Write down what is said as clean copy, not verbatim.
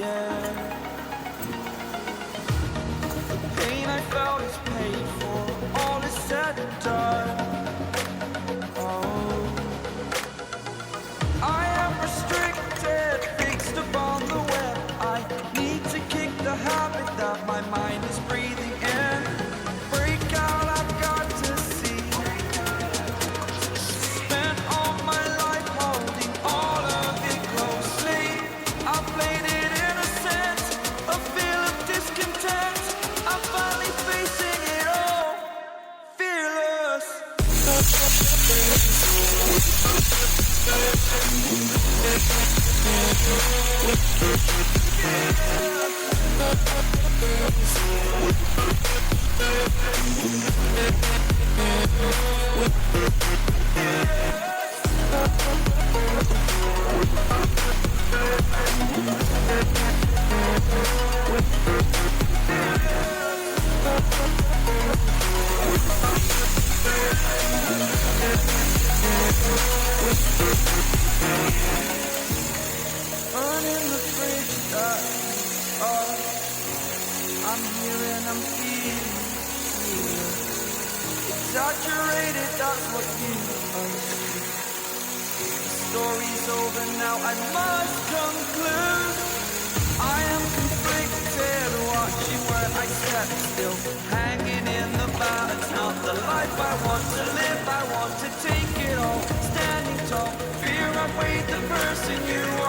air. The pain I felt is paid for, all is said and done. Oh, I am restricted, fixed upon the web. I need to kick the habit that my mind is breathing in. Break out, I've got to see. Spent all my life holding all of it closely. I played it innocent, a feel of discontent. I'm finally facing it all, fearless. Burning the bridge that I'm here and I'm feeling here. Exaggerated, that's what you see. The story's over now, I must conclude. I am conflicted, watching where I step still, hanging in the balance. Not the life I want to live, I want to take it all. Standing tall, fear I've weighed the person you are.